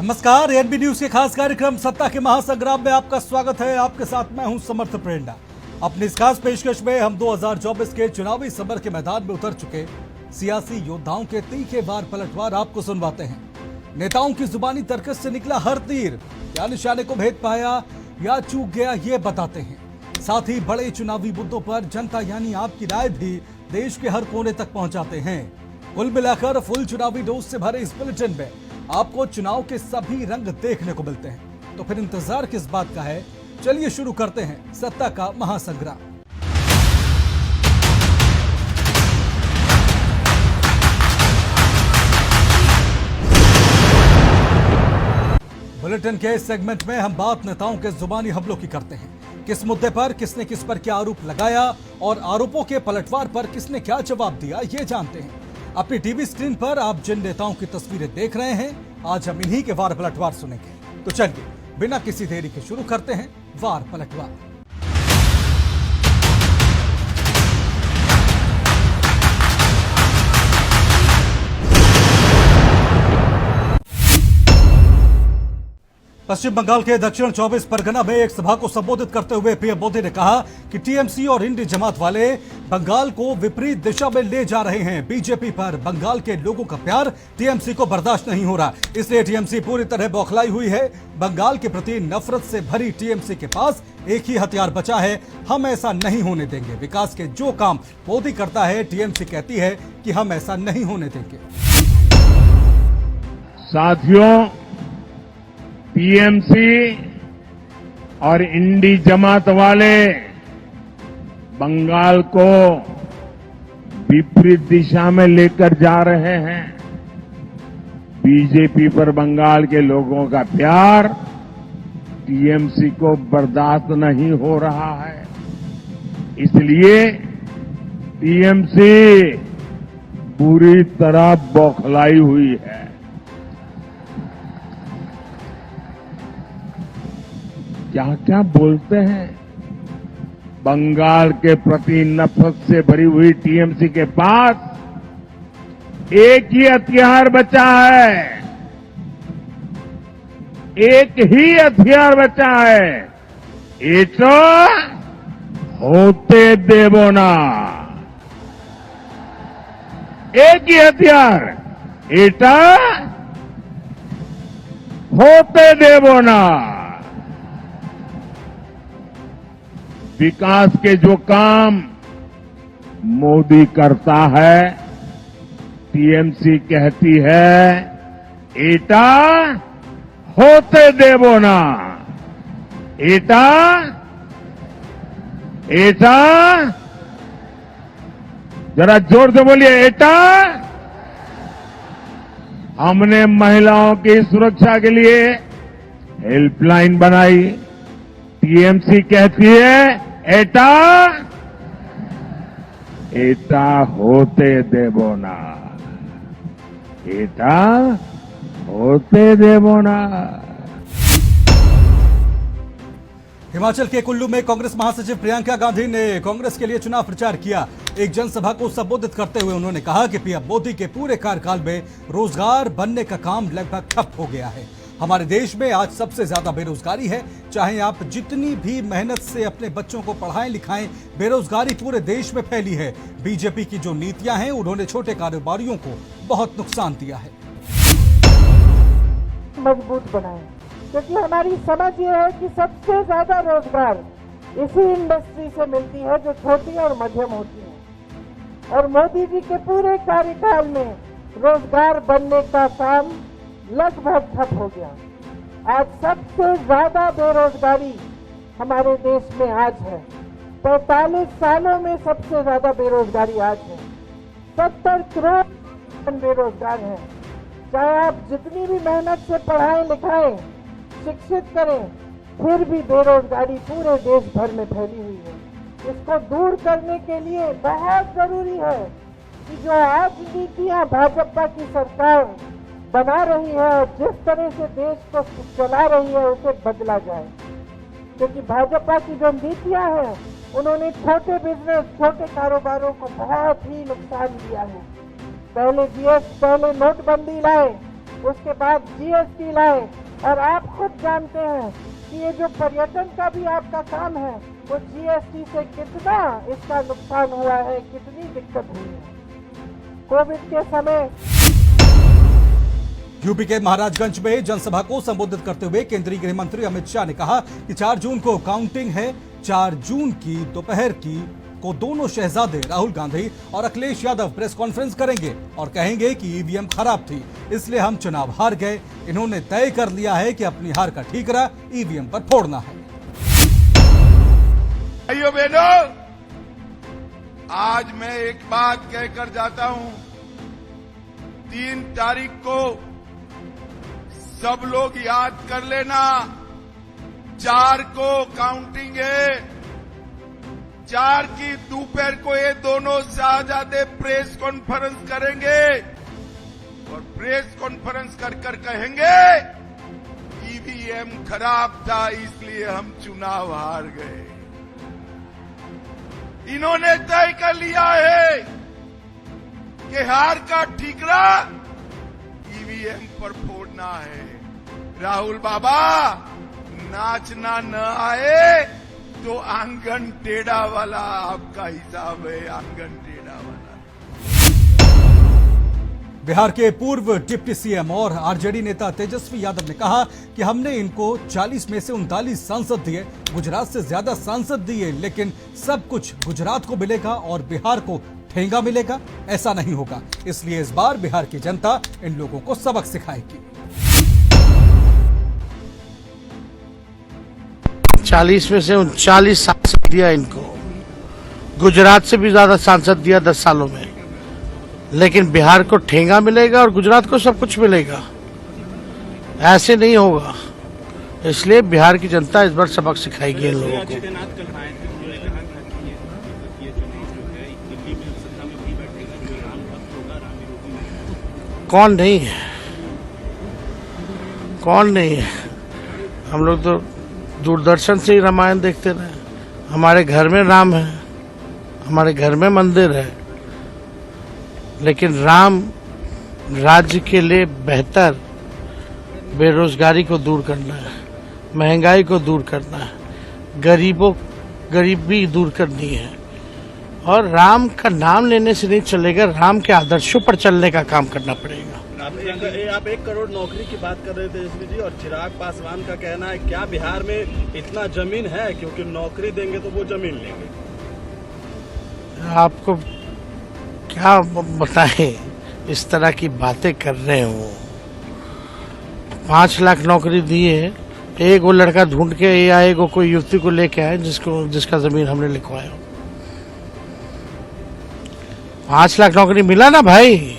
नमस्कार, NB news के खास कार्यक्रम सत्ता के महासंग्राम में आपका स्वागत है। आपके साथ मैं हूं समर्थ प्रेरणा। अपनी इस खास पेशकश में हम 2024 के चुनावी समर के मैदान में उतर चुके सियासी योद्धाओं के तीखे वार पलटवार आपको सुनवाते हैं। नेताओं की जुबानी तर्कस से निकला हर तीर क्या निशाने को भेद पाया या चूक गया, ये बताते हैं। साथ ही बड़े चुनावी मुद्दों पर जनता यानी आपकी राय भी देश के हर कोने तक पहुंचाते हैं। कुल मिलाकर फुल चुनावी डोज से भरे इस बुलेटिन में आपको चुनाव के सभी रंग देखने को मिलते हैं। तो फिर इंतजार किस बात का है, चलिए शुरू करते हैं सत्ता का महासंग्राम। बुलेटिन के इस सेगमेंट में हम बात नेताओं के जुबानी हमलों की करते हैं। किस मुद्दे पर किसने किस पर क्या आरोप लगाया और आरोपों के पलटवार पर किसने क्या जवाब दिया, ये जानते हैं। अपनी टीवी स्क्रीन पर आप जिन नेताओं की तस्वीरें देख रहे हैं, आज हम इन्हीं के वार पलटवार सुनेंगे। तो चलिए बिना किसी देरी के शुरू करते हैं वार पलटवार। पश्चिम बंगाल के दक्षिण 24 परगना में एक सभा को संबोधित करते हुए पीएम मोदी ने कहा कि टीएमसी और इंडी जमात वाले बंगाल को विपरीत दिशा में ले जा रहे हैं। बीजेपी पर बंगाल के लोगों का प्यार टीएमसी को बर्दाश्त नहीं हो रहा, इसलिए टीएमसी पूरी तरह बौखलाई हुई है। बंगाल के प्रति नफरत से भरी टीएमसी के पास एक ही हथियार बचा है, हम ऐसा नहीं होने देंगे। विकास के जो काम मोदी करता है, टीएमसी कहती है कि हम ऐसा नहीं होने देंगे। साथियों, टीएमसी और इंडी जमात वाले बंगाल को विपरीत दिशा में लेकर जा रहे हैं। बीजेपी पर बंगाल के लोगों का प्यार टीएमसी को बर्दाश्त नहीं हो रहा है, इसलिए टीएमसी पूरी तरह बौखलाई हुई है। क्या क्या बोलते हैं। बंगाल के प्रति नफरत से भरी हुई टीएमसी के पास एक ही हथियार बचा है, एक ही हथियार बचा है, ये तो होते देवो ना। एक ही हथियार, एटा होते देवो ना। विकास के जो काम मोदी करता है, टीएमसी कहती है एटा होते देवो ना। एटा एटा जरा जोर से बोलिए, एटा। हमने महिलाओं की सुरक्षा के लिए हेल्पलाइन बनाई, टीएमसी कहती है एटा एटा होते देवो ना, एटा होते देवो ना। हिमाचल के कुल्लू में कांग्रेस महासचिव प्रियंका गांधी ने कांग्रेस के लिए चुनाव प्रचार किया। एक जनसभा को संबोधित करते हुए उन्होंने कहा कि पीएम मोदी के पूरे कार्यकाल में रोजगार बनने का काम लगभग ठप हो गया है। हमारे देश में आज सबसे ज्यादा बेरोजगारी है। चाहे आप जितनी भी मेहनत से अपने बच्चों को पढ़ाएं लिखाएं, बेरोजगारी पूरे देश में फैली है। बीजेपी की जो नीतियां हैं, उन्होंने छोटे कारोबारियों को बहुत नुकसान दिया है। मजबूत बनाए, क्योंकि हमारी समझ ये है कि सबसे ज्यादा रोजगार इसी इंडस्ट्री से मिलती है जो छोटी और मध्यम होती है। और मोदी जी के पूरे कार्यकाल में रोजगार बनने का काम लगभग ठप हो गया। आज सबसे ज्यादा बेरोजगारी हमारे देश में आज है। 45 सालों में सबसे ज्यादा बेरोजगारी आज है। 70 करोड़ बेरोजगार हैं। चाहे आप जितनी भी मेहनत से पढ़ाएं लिखाएं, शिक्षित करें, फिर भी बेरोजगारी पूरे देश भर में फैली हुई है। इसको दूर करने के लिए बहुत जरूरी है कि जो आज नीतियां भाजपा की सरकार बना रही है और जिस तरह से देश को चला रही है, उसे बदला जाए। क्योंकि भाजपा की जो नीतियां हैं, उन्होंने छोटे बिजनेस, छोटे कारोबारों को बहुत ही नुकसान दिया है। पहले नोटबंदी लाए, उसके बाद जीएसटी लाए, और आप खुद जानते हैं कि ये जो पर्यटन का भी आपका काम है वो जीएसटी से कितना इसका नुकसान हुआ है, कितनी दिक्कत हुई है। कोविड के समय यूपी के महाराजगंज में जनसभा को संबोधित करते हुए केंद्रीय गृह मंत्री अमित शाह ने कहा कि 4 जून को काउंटिंग है। 4 जून की दोपहर को दोनों शहजादे राहुल गांधी और अखिलेश यादव प्रेस कॉन्फ्रेंस करेंगे और कहेंगे कि ईवीएम खराब थी, इसलिए हम चुनाव हार गए। इन्होंने तय कर लिया है कि अपनी हार का ठीकरा ईवीएम पर फोड़ना है। भाइयों बहनों, आज मैं एक बात कहकर जाता हूं। 3 तारीख को सब लोग याद कर लेना, 4 को काउंटिंग है। 4 की दोपहर को ये दोनों शहजादे प्रेस कॉन्फ्रेंस करेंगे और प्रेस कॉन्फ्रेंस कर कहेंगे ईवीएम खराब था, इसलिए हम चुनाव हार गए। इन्होंने तय कर लिया है कि हार का ठीकरा ईवीएम पर फोड़ना है। राहुल बाबा, नाचना न आए तो आंगन टेढ़ा वाला आपका हिसाब है, आंगन टेढ़ा वाला। बिहार के पूर्व डिप्टी सीएम और आरजेडी नेता तेजस्वी यादव ने कहा कि हमने इनको 40 में से 39 सांसद दिए, गुजरात से ज्यादा सांसद दिए, लेकिन सब कुछ गुजरात को मिलेगा और बिहार को ठेंगा मिलेगा, ऐसा नहीं होगा। इसलिए इस बार बिहार की जनता इन लोगों को सबक सिखाएगी। 40 में से 39 सांसद दिया इनको, गुजरात से भी ज्यादा सांसद दिया 10 सालों में, लेकिन बिहार को ठेंगा मिलेगा और गुजरात को सब कुछ मिलेगा, ऐसे नहीं होगा। इसलिए बिहार की जनता इस बार सबक सिखाएगी इन लोगों को। कौन नहीं है, कौन नहीं है। हम लोग तो दूरदर्शन से ही रामायण देखते रहे। हमारे घर में राम है, हमारे घर में मंदिर है, लेकिन राम राज्य के लिए बेहतर बेरोजगारी को दूर करना है, महंगाई को दूर करना है, गरीबी दूर करनी है। और राम का नाम लेने से नहीं चलेगा, राम के आदर्शों पर चलने का काम करना पड़ेगा। आप 1 करोड़ नौकरी की बात कर रहे थे तेजस्वी जी, और चिराग पासवान का कहना है क्या बिहार में इतना जमीन है, क्योंकि नौकरी देंगे तो वो जमीन लेंगे। आपको क्या बताएं, इस तरह की बातें कर रहे हो। 5 लाख नौकरी दिए, एक वो लड़का ढूंढ के या एक वो कोई युवती को लेके आए जिसका जमीन हमने लिखवाया। 5 लाख नौकरी मिला ना भाई,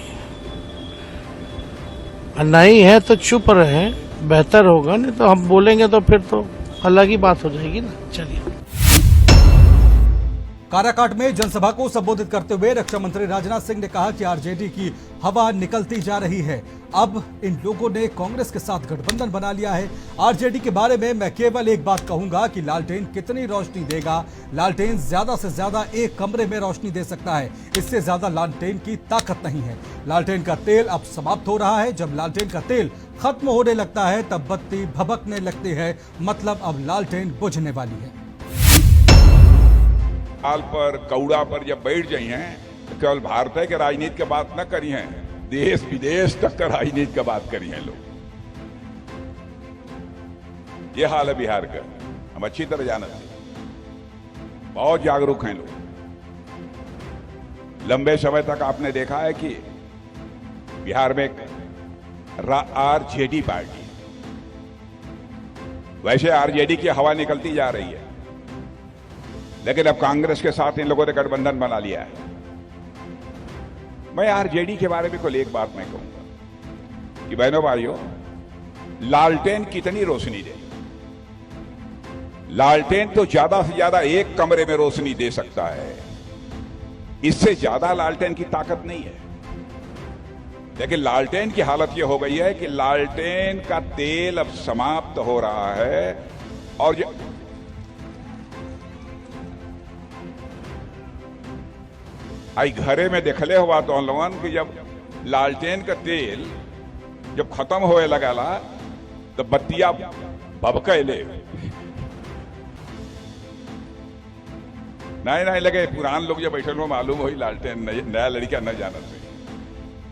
नहीं है तो चुप रहे, बेहतर होगा। नहीं तो हम बोलेंगे तो फिर तो अलग ही बात हो जाएगी ना। चलिए। काराकाट में जनसभा को संबोधित करते हुए रक्षा मंत्री राजनाथ सिंह ने कहा कि आरजेडी की हवा निकलती जा रही है। अब इन लोगों ने कांग्रेस के साथ गठबंधन बना लिया है। आरजेडी के बारे में मैं केवल एक बात कहूंगा कि लालटेन कितनी रोशनी देगा। लालटेन ज्यादा से ज्यादा एक कमरे में रोशनी दे सकता है, इससे ज्यादा लालटेन की ताकत नहीं है। लालटेन का तेल अब समाप्त हो रहा है। जब लालटेन का तेल खत्म होने लगता है तब बत्ती भभकने लगती है, मतलब अब लालटेन बुझने वाली है। हाल पर कौड़ा पर जब बैठ जाई हैं तो केवल भारत के राजनीति की बात न करी हैं, देश विदेश तक का राजनीति की बात करी हैं लोग। ये हाल है बिहार का, हम अच्छी तरह जानते हैं, बहुत जागरूक हैं लोग। लंबे समय तक आपने देखा है कि बिहार में आरजेडी पार्टी, वैसे आरजेडी की हवा निकलती जा रही है, लेकिन अब कांग्रेस के साथ इन लोगों ने गठबंधन बना लिया है। मैं आरजेडी के बारे में कोई एक बात मैं कहूंगा कि बहनों भाइयों, लालटेन कितनी रोशनी दे। लालटेन तो ज्यादा से ज्यादा एक कमरे में रोशनी दे सकता है, इससे ज्यादा लालटेन की ताकत नहीं है। लेकिन लालटेन की हालत यह हो गई है कि लालटेन का तेल अब समाप्त हो रहा है। और आई घरे में देखले हुआ तो लोगन कि जब लालटेन का तेल जब खत्म होए लगला तो बत्तियां भभकैले नहीं लगे। पुरान लोग जब बैठे मालूम हो लालटेन नया लड़का न जाना से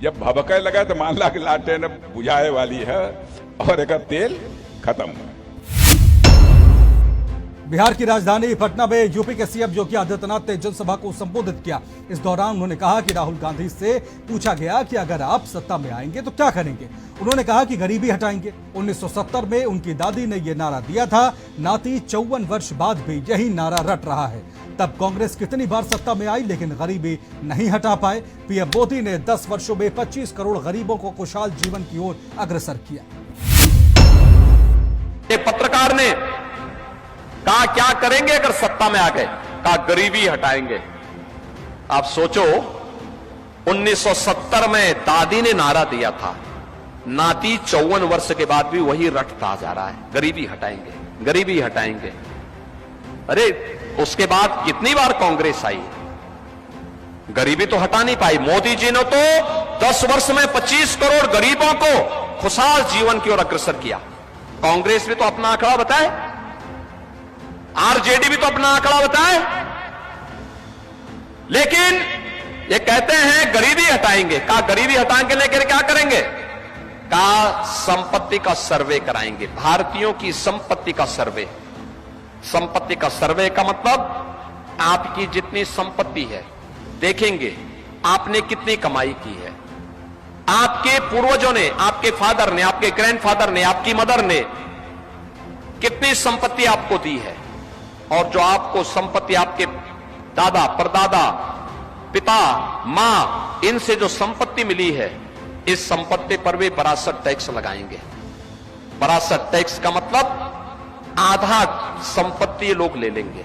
जब भभके लगा तो मान ला कि लालटेन बुझाए वाली है और एक तेल खत्म। बिहार की राजधानी पटना में यूपी के सीएम योगी आदित्यनाथ ने जनसभा को संबोधित किया। इस दौरान उन्होंने कहा कि राहुल गांधी से पूछा गया कि अगर आप सत्ता में आएंगे तो क्या करेंगे। उन्होंने कहा कि गरीबी हटाएंगे। 1970 में उनकी दादी ने यह नारा दिया था। नाती 54 वर्ष बाद भी यही नारा रट रहा है। तब कांग्रेस कितनी बार सत्ता में आई लेकिन गरीबी नहीं हटा पाए। पीएम मोदी ने 10 वर्षों में 25 करोड़ गरीबों को खुशहाल जीवन की ओर अग्रसर किया। पत्रकार ने कहा क्या करेंगे अगर सत्ता में आ गए, कहा गरीबी हटाएंगे। आप सोचो 1970 में दादी ने नारा दिया था, नाती 54 वर्ष के बाद भी वही रटता जा रहा है, गरीबी हटाएंगे, गरीबी हटाएंगे। अरे उसके बाद कितनी बार कांग्रेस आई, गरीबी तो हटा नहीं पाई। मोदी जी ने तो 10 वर्ष में 25 करोड़ गरीबों को खुशहाल जीवन की ओर अग्रसर किया। कांग्रेस भी तो अपना आंकड़ा बताए, आरजेडी भी तो अपना आंकड़ा बताए, लेकिन ये कहते हैं गरीबी हटाएंगे। कहा गरीबी हटाएंगे लेकर क्या करेंगे, कहा संपत्ति का सर्वे कराएंगे, भारतीयों की संपत्ति का सर्वे। संपत्ति का सर्वे का मतलब आपकी जितनी संपत्ति है देखेंगे आपने कितनी कमाई की है, आपके पूर्वजों ने, आपके फादर ने, आपके ग्रैंडफादर ने, आपकी मदर ने कितनी संपत्ति आपको दी है, और जो आपको संपत्ति आपके दादा, परदादा, पिता, मां, इनसे जो संपत्ति मिली है, इस संपत्ति पर भी वरासत टैक्स लगाएंगे। वरासत टैक्स का मतलब आधा संपत्ति लोग ले लेंगे।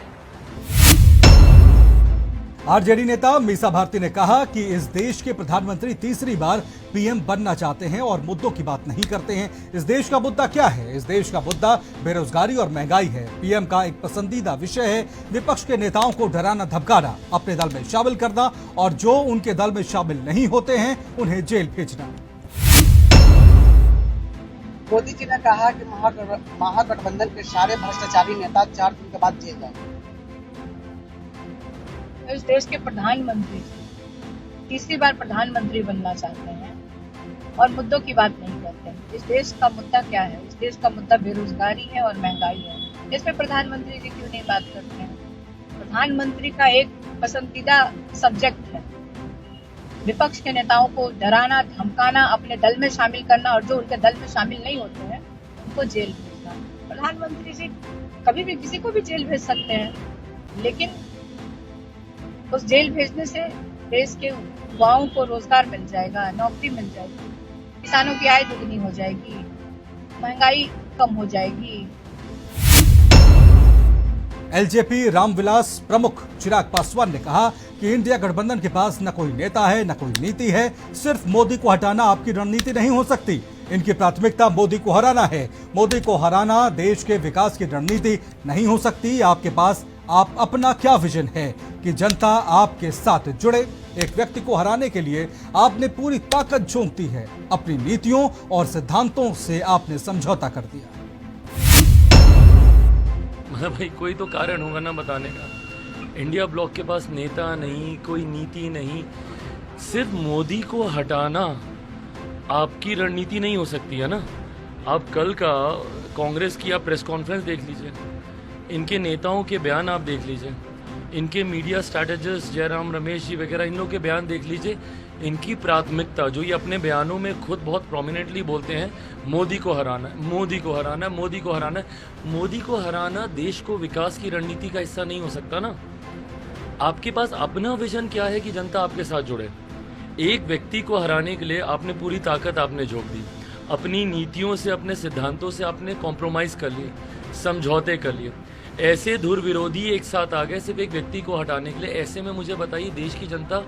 आरजेडी नेता मीसा भारती ने कहा कि इस देश के प्रधानमंत्री तीसरी बार पीएम बनना चाहते हैं और मुद्दों की बात नहीं करते हैं। इस देश का मुद्दा क्या है? इस देश का मुद्दा बेरोजगारी और महंगाई है। पीएम का एक पसंदीदा विषय है विपक्ष के नेताओं को डराना धमकाना, अपने दल में शामिल करना और जो उनके दल में शामिल नहीं होते हैं उन्हें जेल भेजना। मोदी जी ने कहा कि महागठबंधन के सारे भ्रष्टाचारी नेता 4 दिन के बाद जेल जाएंगे। इस देश के प्रधानमंत्री तीसरी बार प्रधानमंत्री बनना चाहते हैं और मुद्दों की बात नहीं करते हैं। इस देश का मुद्दा क्या है? इस देश का मुद्दा बेरोजगारी है और महंगाई है। इसमें प्रधानमंत्री जी क्यों नहीं बात करते हैं? प्रधानमंत्री का एक पसंदीदा सब्जेक्ट है विपक्ष के नेताओं को डराना, धमकाना, अपने दल में शामिल करना और जो उनके दल में शामिल नहीं होते हैं उनको जेल भेजना। प्रधानमंत्री जी कभी भी किसी को भी जेल भेज सकते हैं, लेकिन उस जेल भेजने से देश के युवाओं को रोजगार मिल जाएगा, नौकरी मिल जाएगी, किसानों की आय दुगनी हो जाएगी, महंगाई कम हो जाएगी। एलजेपी रामविलास प्रमुख चिराग पासवान ने कहा कि इंडिया गठबंधन के पास न कोई नेता है न कोई नीति है। सिर्फ मोदी को हटाना आपकी रणनीति नहीं हो सकती। इनकी प्राथमिकता मोदी को हराना है। मोदी को हराना देश के विकास की रणनीति नहीं हो सकती। आपके पास आप अपना क्या विजन है कि जनता आपके साथ जुड़े? एक व्यक्ति को हराने के लिए आपने पूरी ताकत झोंक दी है। अपनी नीतियों और सिद्धांतों से आपने समझौता कर दिया। मतलब भाई कोई तो कारण होगा ना बताने का। इंडिया ब्लॉक के पास नेता नहीं, कोई नीति नहीं। सिर्फ मोदी को हटाना आपकी रणनीति नहीं हो सकती है ना। आप कल का कांग्रेस की आप प्रेस कॉन्फ्रेंस देख लीजिए, इनके नेताओं के बयान आप देख लीजिए, इनके मीडिया स्ट्रैटेजिस्ट जयराम रमेश जी वगैरह इन लोगों के बयान देख लीजिए। इनकी प्राथमिकता जो ये अपने बयानों में खुद बहुत प्रोमिनेंटली बोलते हैं, मोदी को हराना है, मोदी को हराना है, मोदी को हराना है। मोदी को हराना देश को विकास की रणनीति का हिस्सा नहीं हो सकता ना। आपके पास अपना विजन क्या है कि जनता आपके साथ जुड़े? एक व्यक्ति को हराने के लिए आपने पूरी ताकत आपने झोंक दी। अपनी नीतियों से, अपने सिद्धांतों से आपने कॉम्प्रोमाइज कर लिए, समझौते कर लिए। ऐसे धुर विरोधी एक साथ आ गए सिर्फ एक व्यक्ति को हटाने के लिए। ऐसे में मुझे बताइए देश की जनता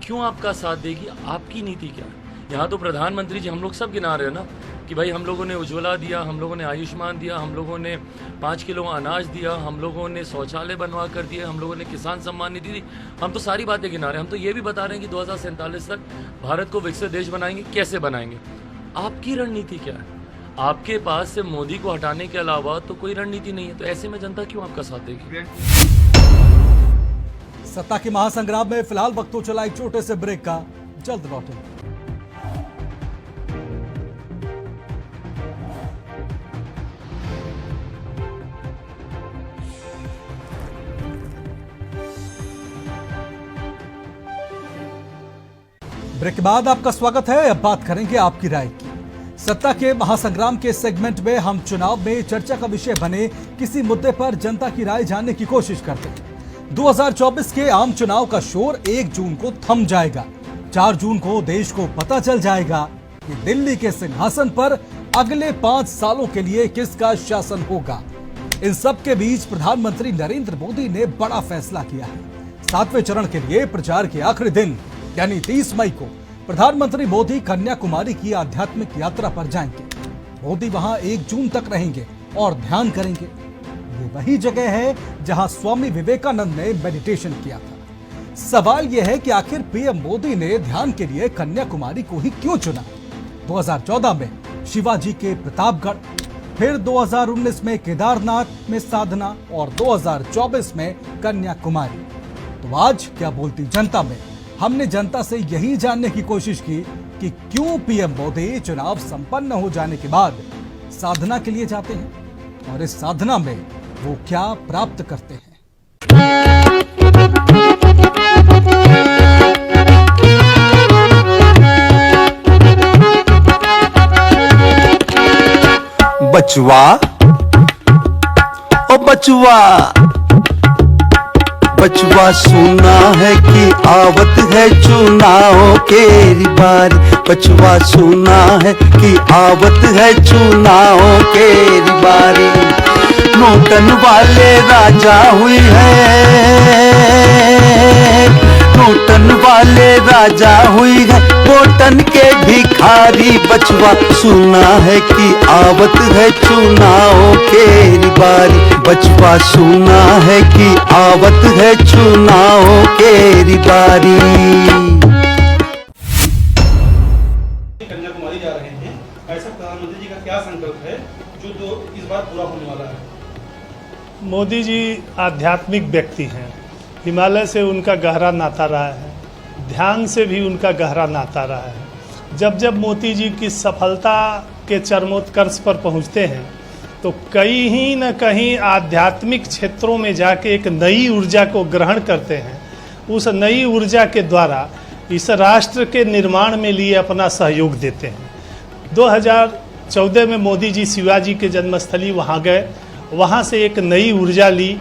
क्यों आपका साथ देगी? आपकी नीति क्या है? यहाँ तो प्रधानमंत्री जी हम लोग सब गिना रहे हैं ना कि भाई हम लोगों ने उज्ज्वला दिया, हम लोगों ने आयुष्मान दिया, हम लोगों ने 5 किलो अनाज दिया, हम लोगों ने शौचालय बनवा कर दिए, हम लोगों ने किसान सम्मान निधि दी। हम तो सारी बातें गिना रहे हैं। हम तो ये भी बता रहे हैं कि 2047 तक भारत को विकसित देश बनाएंगे। कैसे बनाएंगे? आपकी रणनीति क्या है? आपके पास से मोदी को हटाने के अलावा तो कोई रणनीति नहीं है, तो ऐसे में जनता क्यों आपका साथ देगी? सत्ता के महासंग्राम में फिलहाल वक्त तो चला एक छोटे से ब्रेक का, जल्द लौटेंगे। ब्रेक के बाद आपका स्वागत है। अब बात करेंगे आपकी राय की। सत्ता के महासंग्राम के सेगमेंट में हम चुनाव में चर्चा का विषय बने किसी मुद्दे पर जनता की राय जानने की कोशिश करते हैं। 2024 के आम चुनाव का शोर 1 जून को थम जाएगा। 4 जून को देश को पता चल जाएगा कि दिल्ली के सिंहासन पर अगले 5 सालों के लिए किसका शासन होगा। इन सब के बीच प्रधानमंत्री नरेंद्र मोदी ने बड़ा फैसला किया है। 7वें चरण के लिए प्रचार के आखिरी दिन यानी 30 मई को प्रधानमंत्री मोदी कन्याकुमारी की आध्यात्मिक यात्रा पर जाएंगे। मोदी वहां 1 जून तक रहेंगे और ध्यान करेंगे। ये वही जगह है जहां स्वामी विवेकानंद ने मेडिटेशन किया था। सवाल यह है कि आखिर पीएम मोदी ने ध्यान के लिए कन्याकुमारी को ही क्यों चुना? 2014 में शिवाजी के प्रतापगढ़, फिर 2019 में केदारनाथ में साधना और 2024 में कन्याकुमारी। तो आज क्या बोलती जनता में? हमने जनता से यही जानने की कोशिश की कि क्यों पीएम मोदी चुनाव संपन्न हो जाने के बाद साधना के लिए जाते हैं और इस साधना में वो क्या प्राप्त करते हैं। बचवा ओ बचवा, बचवा सुना है कि आवत है चुनाव केरी बारी। बचवा सुना है कि आवत है चुनाव केरी बारी। नोटन वाले राजा हुई है, नोटन वाले राजा हुई है, वोटन के भिखारी। बचवा सुना है कि आवत है चुनाव केरी बारी। बचवा सुना है कि आवत है चुनाव केरी बारी। कन्याकुमारी जा रहे हैं, ऐसा प्रधानमंत्री जी का क्या संकल्प है जो इस बार पूरा होने वाला है? मोदी जी आध्यात्मिक व्यक्ति हैं। हिमालय से उनका गहरा नाता रहा है, ध्यान से भी उनका गहरा नाता रहा है। जब जब मोदी जी की सफलता के चरमोत्कर्ष पर पहुंचते हैं तो कहीं न कहीं आध्यात्मिक क्षेत्रों में जाके एक नई ऊर्जा को ग्रहण करते हैं। उस नई ऊर्जा के द्वारा इस राष्ट्र के निर्माण में लिए अपना सहयोग देते हैं। 2014 में मोदी जी शिवाजी के जन्मस्थली वहाँ गए, वहाँ से एक नई ऊर्जा ली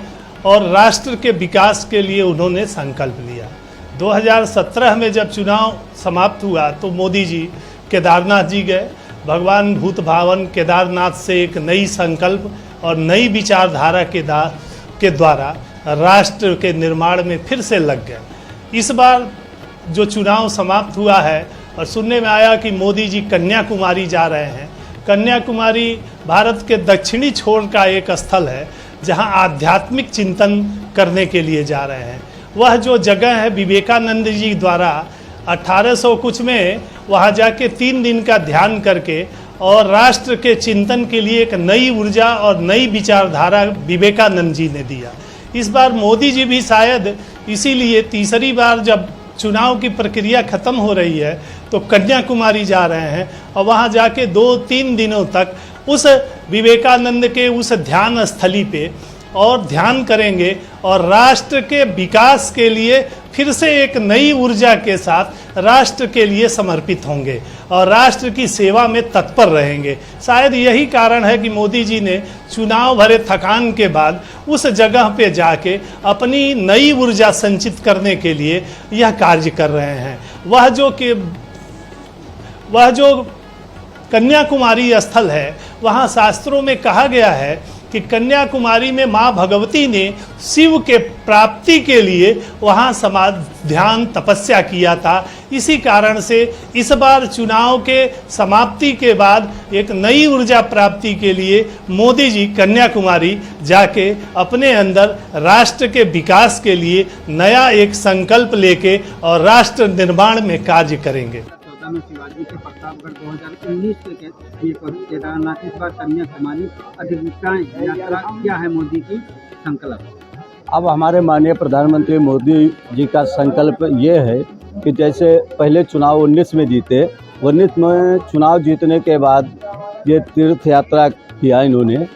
और राष्ट्र के विकास के लिए उन्होंने संकल्प लिया। 2017 में जब चुनाव समाप्त हुआ तो मोदी जी केदारनाथ जी गए। भगवान भूत भावन केदारनाथ से एक नई संकल्प और नई विचारधारा के द्वारा राष्ट्र के निर्माण में फिर से लग गए। इस बार जो चुनाव समाप्त हुआ है और सुनने में आया कि मोदी जी कन्याकुमारी जा रहे हैं। कन्याकुमारी भारत के दक्षिणी छोर का एक स्थल है जहां आध्यात्मिक चिंतन करने के लिए जा रहे हैं। वह जो जगह है विवेकानंद जी द्वारा 1800 कुछ में वहां जाके 3 दिन का ध्यान करके और राष्ट्र के चिंतन के लिए एक नई ऊर्जा और नई विचारधारा विवेकानंद जी ने दिया। इस बार मोदी जी भी शायद इसीलिए तीसरी बार जब चुनाव की प्रक्रिया खत्म हो रही है तो कन्याकुमारी जा रहे हैं और वहां जाके 2-3 दिनों तक उस विवेकानंद के उस ध्यान स्थली पे और ध्यान करेंगे और राष्ट्र के विकास के लिए फिर से एक नई ऊर्जा के साथ राष्ट्र के लिए समर्पित होंगे और राष्ट्र की सेवा में तत्पर रहेंगे। शायद यही कारण है कि मोदी जी ने चुनाव भरे थकान के बाद उस जगह पे जाके अपनी नई ऊर्जा संचित करने के लिए यह कार्य कर रहे हैं। वह जो कन्याकुमारी स्थल है वहाँ शास्त्रों में कहा गया है कि कन्याकुमारी में माँ भगवती ने शिव के प्राप्ति के लिए वहाँ ध्यान तपस्या किया था। इसी कारण से इस बार चुनाव के समाप्ति के बाद एक नई ऊर्जा प्राप्ति के लिए मोदी जी कन्याकुमारी जाके अपने अंदर राष्ट्र के विकास के लिए नया एक संकल्प लेके और राष्ट्र निर्माण में कार्य करेंगे। में शिवाजी के प्रतापगढ़ 2019 के ये केदारनाथ, इस बार कन्याकुमारी अधिवक्ताएं यात्रा, क्या है मोदी की संकल्प? अब हमारे माननीय प्रधानमंत्री मोदी जी का संकल्प ये है कि जैसे पहले चुनाव 19 में जीते, 19 में चुनाव जीतने के बाद ये तीर्थ यात्रा किया इन्होंने।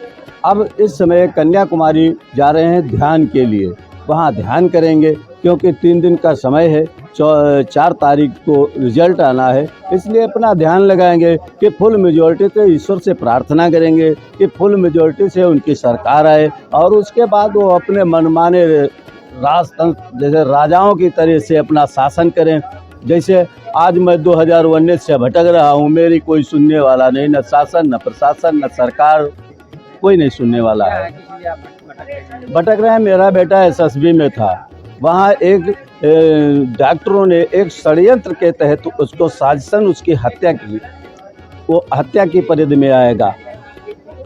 अब इस समय कन्याकुमारी जा रहे हैं ध्यान के लिए, वहाँ ध्यान करेंगे क्योंकि 3 दिन का समय है, 4 तारीख को रिजल्ट आना है, इसलिए अपना ध्यान लगाएंगे कि फुल मेजॉरिटी से ईश्वर से प्रार्थना करेंगे कि फुल मेजॉरिटी से उनकी सरकार आए और उसके बाद वो अपने मनमाने राजतंत्र जैसे राजाओं की तरह से अपना शासन करें। जैसे आज मैं 2019 से भटक रहा हूँ, मेरी कोई सुनने वाला नहीं, न शासन न प्रशासन न सरकार, कोई नहीं सुनने वाला है। भटक रहे हैं। मेरा बेटा एसएसबी में था, वहाँ एक डॉक्टरों ने एक षड्यंत्र के तहत उसको साजिशन उसकी हत्या की, वो हत्या की परिधि में आएगा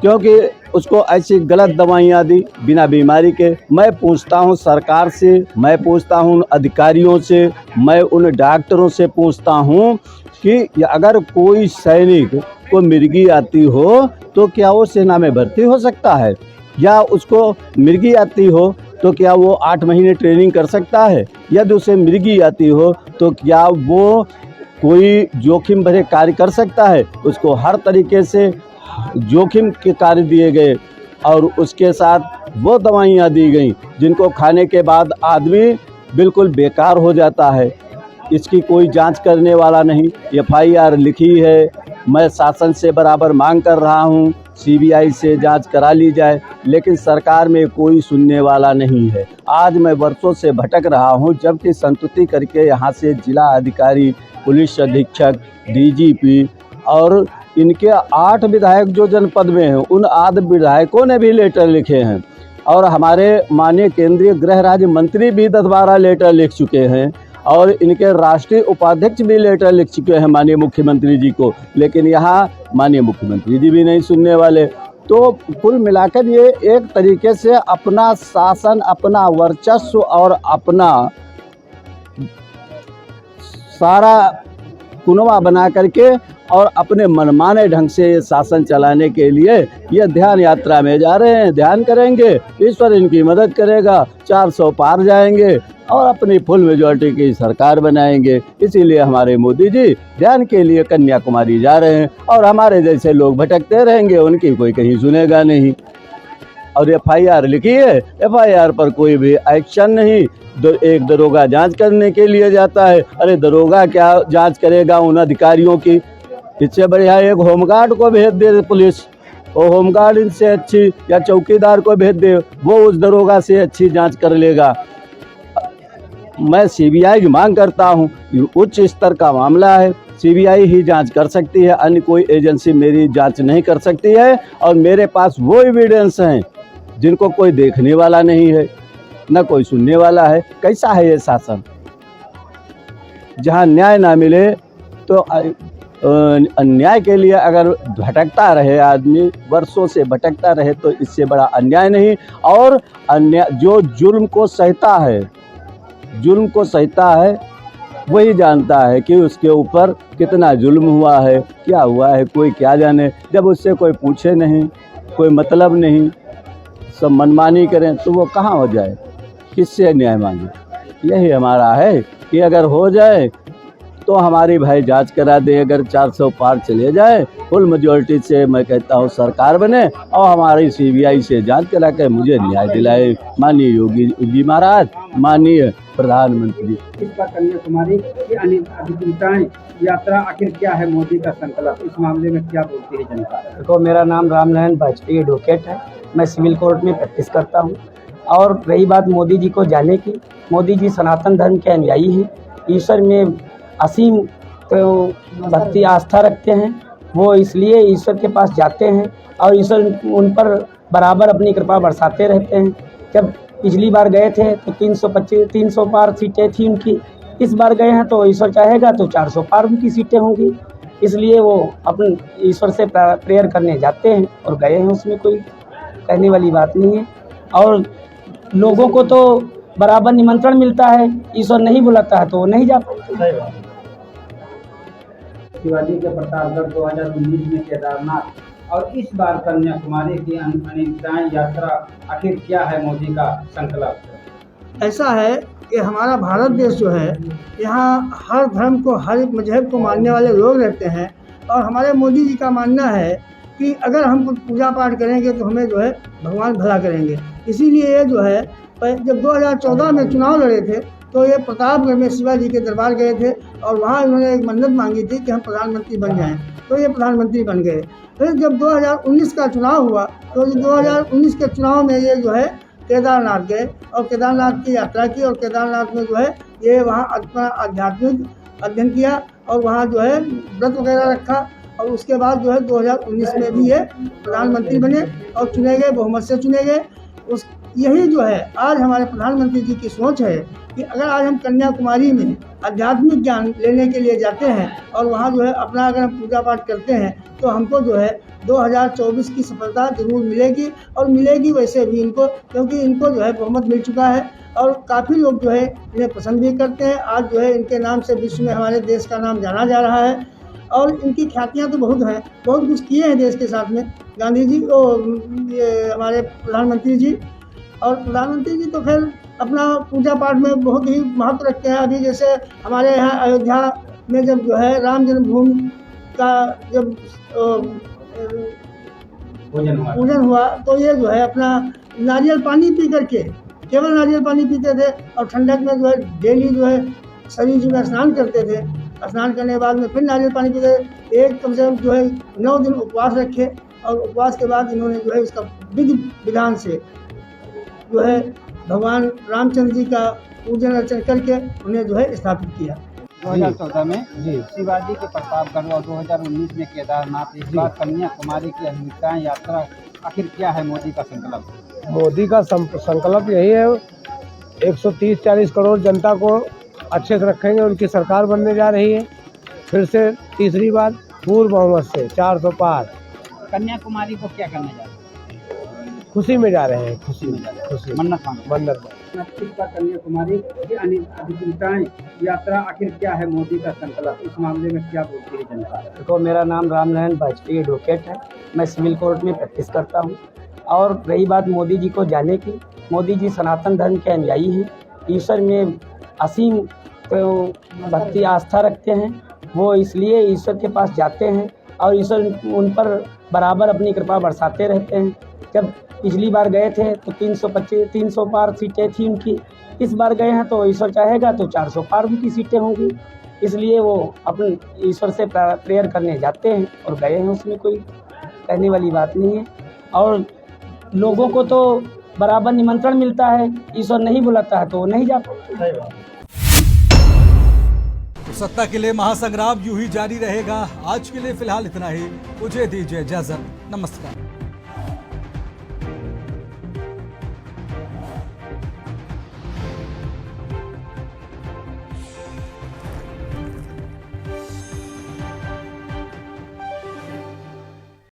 क्योंकि उसको ऐसी गलत दवाइयाँ दी बिना बीमारी के। मैं पूछता हूँ सरकार से, मैं पूछता हूँ अधिकारियों से, मैं उन डॉक्टरों से पूछता हूँ कि अगर कोई सैनिक को मिर्गी आती हो तो क्या वो सेना में भर्ती हो सकता है, या उसको मिर्गी आती हो तो क्या वो 8 महीने ट्रेनिंग कर सकता है, यदि उसे मिर्गी आती हो तो क्या वो कोई जोखिम भरे कार्य कर सकता है। उसको हर तरीके से जोखिम के कार्य दिए गए और उसके साथ वो दवाइयाँ दी गई जिनको खाने के बाद आदमी बिल्कुल बेकार हो जाता है। इसकी कोई जांच करने वाला नहीं। FIR लिखी है, मैं शासन से बराबर मांग कर रहा हूँ CBI से जांच करा ली जाए, लेकिन सरकार में कोई सुनने वाला नहीं है। आज मैं वर्षों से भटक रहा हूँ, जबकि संतुति करके यहाँ से जिला अधिकारी, पुलिस अधीक्षक, DGP और इनके 8 विधायक जो जनपद में हैं, उन 8 विधायकों ने भी लेटर लिखे हैं और हमारे माननीय केंद्रीय गृह राज्य मंत्री भी 10-12 लेटर लिख चुके हैं और इनके राष्ट्रीय उपाध्यक्ष भी लेटर लिख चुके हैं माननीय मुख्यमंत्री जी को, लेकिन यहाँ माननीय मुख्यमंत्री जी भी नहीं सुनने वाले। तो कुल मिलाकर ये एक तरीके से अपना शासन, अपना वर्चस्व और अपना सारा कुनवा बना करके और अपने मनमाने ढंग से ये शासन चलाने के लिए ये ध्यान यात्रा में जा रहे हैं। ध्यान करेंगे, ईश्वर इनकी मदद करेगा, 400 पार जाएंगे और अपनी फुल मेजॉरिटी की सरकार बनाएंगे। इसीलिए हमारे मोदी जी ध्यान के लिए कन्याकुमारी जा रहे हैं और हमारे जैसे लोग भटकते रहेंगे, उनकी कोई कहीं सुनेगा नहीं। और FIR लिखी है, FIR पर कोई भी एक्शन नहीं। एक दरोगा जांच करने के लिए जाता है, अरे दरोगा क्या जांच करेगा उन अधिकारियों की। इससे बढ़िया एक होमगार्ड को भेज दे पुलिस, और होमगार्ड इनसे अच्छी, या चौकीदार को भेज दे, वो उस दरोगा से अच्छी जांच कर लेगा। मैं CBI की मांग करता हूँ, उच्च स्तर का मामला है, CBI ही जांच कर सकती है, अन्य कोई एजेंसी मेरी जांच नहीं कर सकती है। और मेरे पास वो एविडेंस हैं जिनको कोई देखने वाला नहीं है, न कोई सुनने वाला है। कैसा है ये शासन? जहाँ न्याय ना मिले तो अन्याय के लिए अगर भटकता रहे आदमी, वर्षों से भटकता रहे, तो इससे बड़ा अन्याय नहीं। और अन्याय जो जुल्म को सहता है, जुल्म को सहता है, वही जानता है कि उसके ऊपर कितना जुल्म हुआ है, क्या हुआ है, कोई क्या जाने। जब उससे कोई पूछे नहीं, कोई मतलब नहीं, सब मनमानी करें तो वो कहाँ हो जाए, किससे न्याय मांगे। यही हमारा है कि अगर हो जाए तो हमारी भाई जांच करा दे, अगर 400 पार चले जाए, फुल मेजॉरिटी से मैं कहता हूँ सरकार बने और हमारी CBI से जांच करा कर मुझे न्याय दिलाए माननीय योगी जी महाराज, माननीय प्रधानमंत्री। इस बार कन्याकुमारी की अधिवक्ताएं यात्रा, आखिर क्या है मोदी का संकल्प, इस मामले में क्या बोलती है जनता? देखो, मेरा नाम रामनारायण वाजपेयी एडवोकेट है, मैं सिविल कोर्ट में प्रैक्टिस करता हूँ। और रही बात मोदी जी को जाने की, मोदी जी सनातन धर्म के अनुयायी हैं, ईश्वर में असीम भक्ति आस्था रखते हैं। वो इसलिए ईश्वर के पास जाते हैं और ईश्वर उन पर बराबर अपनी कृपा बरसाते रहते हैं। जब पिछली बार गए थे तो 300 पार सीटें थी उनकी, इस बार गए हैं तो ईश्वर चाहेगा तो 400 पार उनकी सीटें होंगी। इसलिए वो अपने ईश्वर से प्रेयर करने जाते हैं और गए हैं, उसमें कोई कहने वाली बात नहीं है। और लोगों को तो बराबर निमंत्रण मिलता है, ईश्वर नहीं बुलाता है तो वो नहीं जा पाते। शिवाजी के प्रतापगढ़ 2019 में केदारनाथ और इस बार कन्याकुमारी की अनिवार्य यात्रा, आखिर क्या है मोदी का संकल्प? ऐसा है कि हमारा भारत देश जो है, यहाँ हर धर्म को, हर एक मजहब को मानने वाले लोग रहते हैं और हमारे मोदी जी का मानना है कि अगर हम कुछ पूजा पाठ करेंगे तो हमें जो है भगवान भला करेंगे। इसीलिए ये जो है जब 2014 में चुनाव लड़े थे तो ये प्रतापगढ़ में शिवाजी के दरबार गए थे और वहाँ इन्होंने एक मन्नत मांगी थी कि हम प्रधानमंत्री बन जाएं, तो ये प्रधानमंत्री बन गए। फिर जब 2019 का चुनाव हुआ तो 2019 के चुनाव में ये जो है केदारनाथ गए और केदारनाथ की यात्रा की और केदारनाथ में जो है ये वहाँ अपना आध्यात्मिक अध्ययन किया और वहाँ जो है व्रत वगैरह रखा और उसके बाद जो है 2019 में भी ये प्रधानमंत्री बने और चुने गए, बहुमत से चुने गए। यही जो है आज हमारे प्रधानमंत्री जी की सोच है कि अगर आज हम कन्याकुमारी में आध्यात्मिक ज्ञान लेने के लिए जाते हैं और वहाँ जो है अपना अगर हम पूजा पाठ करते हैं तो हमको जो है 2024 की सफलता जरूर मिलेगी और मिलेगी वैसे भी इनको, क्योंकि इनको जो है बहुमत मिल चुका है और काफ़ी लोग जो है इन्हें पसंद भी करते हैं। आज जो है इनके नाम से विश्व में हमारे देश का नाम जाना जा रहा है और इनकी ख्यातियाँ तो बहुत हैं, बहुत कुछ किए हैं देश के साथ में गांधी जी और ये हमारे प्रधानमंत्री जी। और प्रधानमंत्री जी तो खैर अपना पूजा पाठ में बहुत ही महत्व रखते हैं। अभी जैसे हमारे यहाँ अयोध्या में जब जो है राम जन्मभूमि का जब पूजन हुआ तो ये जो है अपना नारियल पानी पी करके, केवल नारियल पानी पीते थे और ठंडक में जो है डेली जो है शरीर जो है स्नान करते थे। स्नान करने के बाद में फिर नारियल पानी पीते थे। एक कम से कम जो है 9 दिन उपवास रखे और उपवास के बाद इन्होंने जो है इसका विधि विधान से जो है भगवान रामचंद्र जी का पूजन अर्चन करके उन्हें जो है स्थापित किया। 2014 में शिवाजी के प्रतापगढ़ और 2019 में केदारनाथ, इस बार कन्याकुमारी की अनिवार्य यात्रा, आखिर क्या है मोदी का संकल्प? मोदी का संकल्प यही है 130-140 करोड़ जनता को अच्छे से रखेंगे। उनकी सरकार बनने जा रही है फिर से तीसरी बार पूर्ण बहुमत से 400 पार। कन्याकुमारी को क्या करने जा रहे हैं? खुशी में जा रहे हैं, खुशी मन्नत कन्याकुमारी की अनिवार्य यात्रा, आखिर क्या है मोदी का संकल्प? इस मामले में क्या बोलती है जनता? देखो, मेरा नाम रामनारायण वाजपेयी एडवोकेट है, मैं सिविल कोर्ट में प्रैक्टिस करता हूँ। और रही बात मोदी जी को जाने की, मोदी जी सनातन धर्म के अनुयायी हैं, ईश्वर में असीम भक्ति आस्था रखते हैं। वो इसलिए ईश्वर के पास जाते हैं और ईश्वर उन पर बराबर अपनी कृपा बरसाते रहते हैं। जब पिछली बार गए थे तो 300 पार सीटें थी उनकी, इस बार गए हैं तो ईश्वर चाहेगा तो 400 पार उनकी सीटें होंगी। इसलिए वो अपने ईश्वर से प्रेयर करने जाते हैं और गए हैं, उसमें कोई कहने वाली बात नहीं है। और लोगों को तो बराबर निमंत्रण मिलता है, ईश्वर नहीं बुलाता है तो वो नहीं जा पाते। तो सत्ता के लिए महासंग्राम यूं ही जारी रहेगा। आज के लिए फिलहाल इतना ही, मुझे दीजिए इजाजत, नमस्कार।